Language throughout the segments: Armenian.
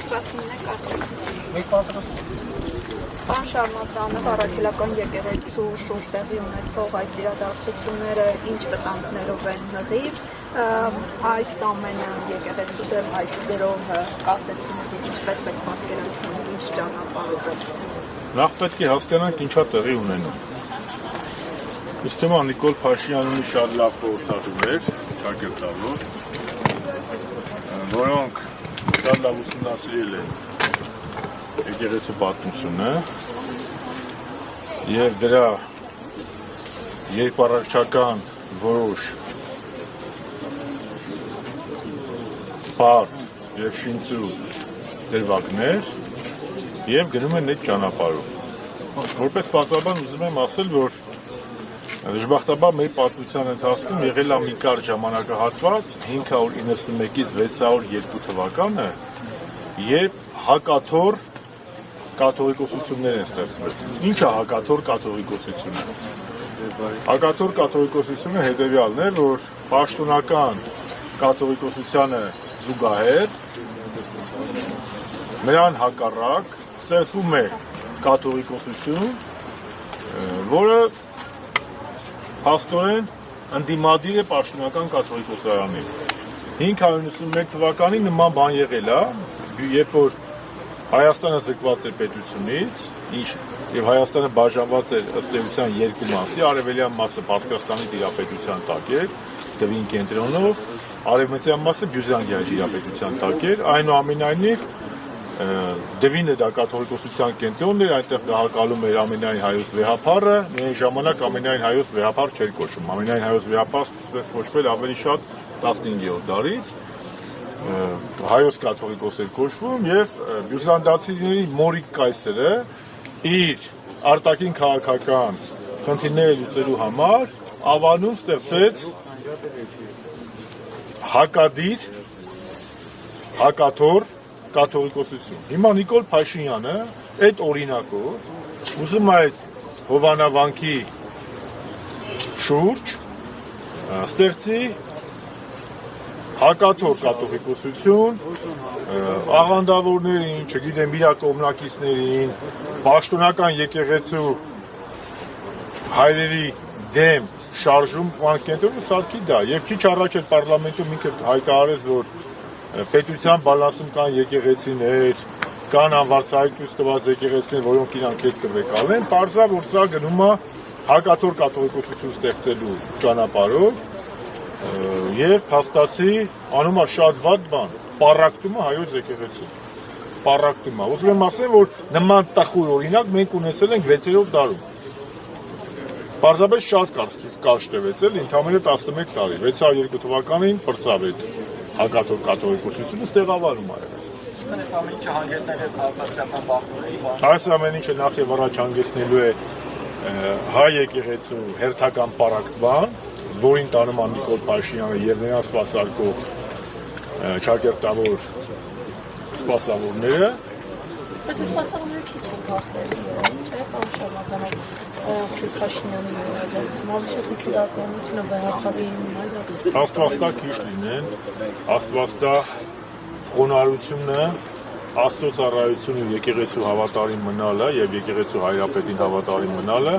պատրաստվում եք ասեք։ Մեկ պատրաստում։ Պարոն Շարմազանով առաքելական եկեղեցու շուրջ տեղի ունեցող այս իրադարձությունները ինչ վտանգներով են հղիվ, այս ամենը եկեղեցու դեմ այս գրոհը կասեցումով ինչպես եք պատկերացնում, ինչ ճանապարհով է։ Նախ պետք է հասկանանք ինչա տեղի ունենում։ Ըստ ումա Նիկոլ Փաշինյանի շատ լավ խորհրդատուներ, շագործավոր, որոնք շատ լավ ուսումնասիրել են եկեղեցու պատմությունը եւ դրա երկպառակտչական որոշ բարդ եւ շինծու դրվագներ եւ գնում են այդ ճանապարհով։ Որպես պատմաբան ուզում եմ ասել, որ դժբախտաբար մեր պատմության ընթացքում եղել է մի կարճ ժամանակահատված 591-ից 602 թվականը, երբ հակաթոռ կաթողիկոսություններ են ստեղծվել։ Ինչ է հակաթոռ կաթողիկոսությունը։ Հակաթոռ կաթողիկոսությունը հետևյալն է, որ պաշտոնական կաթողիկոսությանը զուգահեռ նրան հակառակ ստեղծվում է կաթողիկոսություն, որը փաստորեն ընդդիմադիր է պաշտոնական կաթողիկոսարանին։ 591 թվականին նման բան եղել է, երբ որ Հայաստանը զրկված է պետությունից, եւ Հայաստանը բաժանված էր ըստ էության երկու մասի, արևելյան մասը Պարսկաստանի տիրապետության տակ էր, Դվին կենտրոնով, արևմտյան մասը Բյուզանդիայի տիրապետության տակ էր, այնուամենայնիվ Դվինը դա կաթողիկոսության կենտրոնն էր, այնտեղ գահակալում էր ամենայն հայոց վեհափառը, միայն ժամանակ ամենայն հայոց վեհափառ չէր կոչվում, ամենայն հայոց վեհափառ սկսվեց կոչվել ավելի շատ 15-րդ դարից, հայոց կաթողիկոս էր կոչվում եւ բյուզանդացիների մորիկ կայսրը իր արտաքին քաղաքական խնդիրները լուծելու համար ավանում ստեղծեց հակադիր, հակաթոռ կաթողիկոսություն։ Հիմա Նիկոլ Փաշինյանը այդ օրինակով ուզում է այդ հովանավանքի շուրջ ստեղծի հակաթոռ կաթողիկոսություն, աղանդավորներին, չգիտեմ, իր կողմնակիցներին, պաշտոնական եկեղեցու հայրերի դեմ շարժում կենտրոնը սարքի դա։ Եվ քիչ առաջ այդ պարլամենտում ինքը հայտարարեց, որ պետության բալանսում կան եկեղեցիներ, կան անվարձահայտույց տված եկեղեցիներ, որոնք իրանք հետ կվեկալ են, պարզա, որ սա գնում է հակաթոռ կաթողիկոսություն ստեղծելու ճանապարհով եւ փաստացի անում է շատ վատ բան, պառակտում է հայոց եկեղեցին, պառակտում է։ Ուզում եմ ասել, որ նման տխուր օրինակ մենք ունեցել ենք 6-րդ դարում։ Պարզապես շատ կարճ տևեցել, ընդամենը 11 տարի, 602 թվականին պրծավ այդ հակաթոռ կաթողիկոսությունը ստեղավարում է։ Այս ամեն ինչը հանգեցնել է քաղաքացիական բախումների։ Այս ամեն ինչը նախ եւ առաջ հանգեցնելու է հայ եկեղեցու հերթական պառակտման, որին տանում է Նիկոլ Փաշինյանը եւ նրան սպասարկող ճակերտավոր սպասավորները։ Բայց սպասավորները քիչ են կարծես, չէ՞, պարոն Շարմազանով, Փաշինյանի զորավարությունը, ավելի շատ իսիրականությունը վեհափառի այլ։ Աստվածտա քիչ լինեն, աստվածտա խոնարհությունը, Աստծո ծառայությունը եկեղեցու հավատարիմ մնալը եւ եկեղեցու հայրապետին հավատարիմ մնալը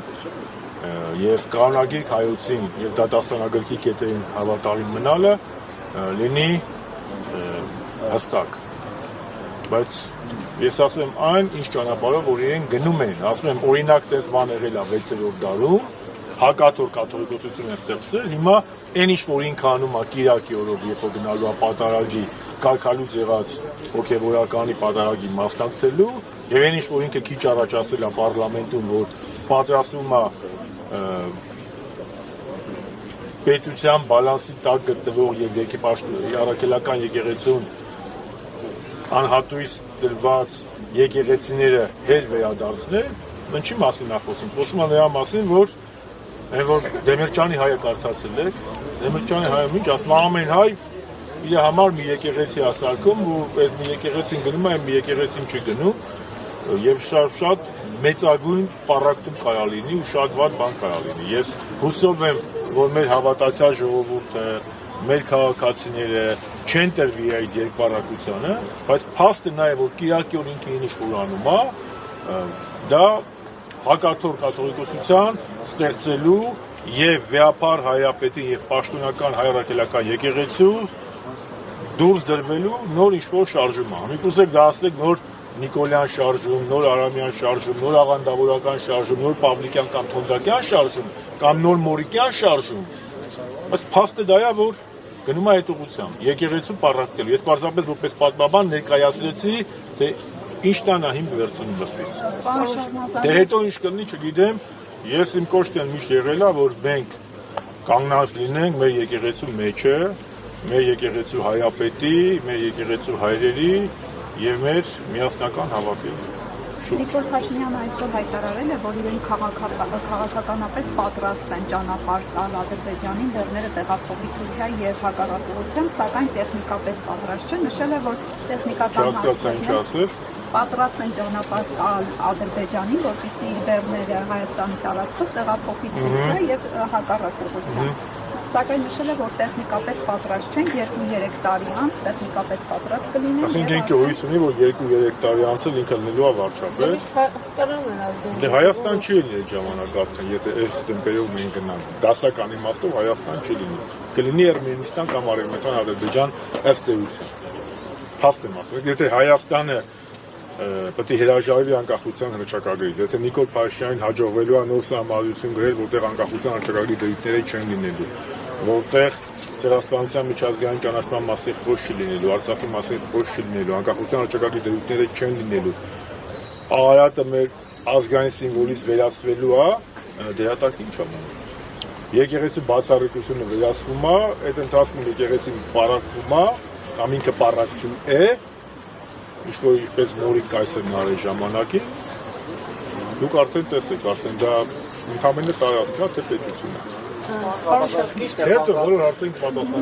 եւ կանոնագիր հայոցին եւ դատաստանագրքի կետերին հավատարիմ մնալը լինի հստակ։ Բայց ես ասում եմ այն, ինչ ճանապարհով որ իրեն գնում են, ասում եմ օրինակ տես բան եղել է 6-րդ դարում, հակաթոռ կաթողիկոսություն է ստեղծել, հիմա այն ինչ որ ինքը անում է Կիրակի օրով, երբ որ գնալու է պատարագի, կարգալուց եղած հոգեվորականի պատարագի մասնակցելու, եւ այն ինչ որ ինքը քիչ առաջ ասել է պարլամենտում, որ պատրաստվում է պետության բալանսի տակ գտնվող եւ առաքելական եկեղեցուն անհատույց դրված եկեղեցիները հետ վերադարձնել, ինչի մասին է խոսում։ Խոսում է նրա մասին, որ Դեմիրճյանի հայը կարդացել եք, Դեմիրճյանի հայը ինչ ասում, ամեն հայ իր համար մի եկեղեցի ասարկում ու այս մի եկեղեցին գնում է, մի եկեղեցին չի գնում եւ շատ մեծագույն պառակտում կարա լինի ու շատ վատ բան կարա լինի։ Ես հուսով եմ, որ մեր հավատացյալ ժողովուրդը, մեր քաղաքացիները չեն տրվի այդ երկպառակտությանը, բայց փաստը նա է, որ Կիրակի օր ինքը ինչ որ անում է, դա հակաթոռ կաթողիկոսության ստեղծելու եւ վեհապար հայապետի եւ պաշտոնական հայ-առաքելական եկեղեցու դուրս դրվելու նոր ինչ-որ շարժում է։ Միգուցե դասեք նոր Նիկոլյան շարժում, նոր Արամյան շարժում, նոր աղանդավորական շարժում, նոր Պավլիկյան կամ Թոնդակյան շարժում կամ նոր Մորիկյան շարժում։ Բայց փաստը դա է, որ գնում է այդ ուղղությամբ։ Եկեղեցու պառակտելու։ Ես պարզապես որպես պատմաբան ներկայացրեցի, թե ինչ տանա հիմք վերցնում ըստիս։ Դե հետո ինչ կլինի, չգիտեմ, ես իմ կոշտն միշտ եղել է, որ մենք կանգնած լինենք մեր եկեղեցու մեջը, մեր եկեղեցու հայապետի, մեր եկեղեցու հայրերի եւ մեր միասնական հավատի։ Նիկոլ Փաշինյանը այսօր հայտարարել է, որ իրենք քաղաքականապես պատրաստ են ճանապարհ տալ Ադրբեջանին դերները տեղափոխի Թուրքիայի եւ հակառակողության, սակայն տեխնիկապես պատրաստ չեն։ Նշել է, որ տեխնիկական պատրաստ են ճանապարհ տալ Ադրբեջանին, որպեսզի իր դերները Հայաստանի տարածքով տեղափոխի Թուրքիա եւ հակառակողության։ Սակայն նշել է, որ տեխնիկապես պատրաստ չեն, 2-3 տարի անց տեխնիկապես պատրաստ կլինեն։ Այսինքն ինքը հույս ունի, որ 2-3 տարի անց էլ ինքը լինելու է վարչապետ։ Դե Հայաստան չի լինի այդ ժամանակ արդեն, եթե այս տեմպերով մենք գնանք։ Դասական իմաստով Հայաստան չի լինի։ Կլինի Էրմենիստան կամ Արևմտյան Ադրբեջան ըստ էության։ Փաստ եմ ասում, եթե Հայաստանը պետք է հրաժարվի անկախության հռչակագրից, եթե Նիկոլ Փաշինյանին հաջողվելու է նոր սահմանադրություն գրել, որտեղ անկախության հռչակագրի դրույթները չեն լինելու, որտեղ ցեղասպանության միջազգային ճանաչման մասին խոսք չի լինելու, Արցախի մասին խոսք չի լինելու, անկախության հռչակագրի դրույթները չեն լինելու, Արարատը մեր ազգային սիմվոլից վերածվելու է, դերատակի ինչ ամեն։ Եկեղեցի բացառիկությունը վերածվում է, այդ ընթացքում եկեղեցին պառակտվում է, կամ ինքը պառակտում է, ինչ-որ ինչպես Մորիկ այսօր նարի ժամանակին, դուք արդեն տեսեք, արդեն դա ընդհանրապես տարածք է, թե պետություն է։ Հետո բոլոր հարցերին պատասխան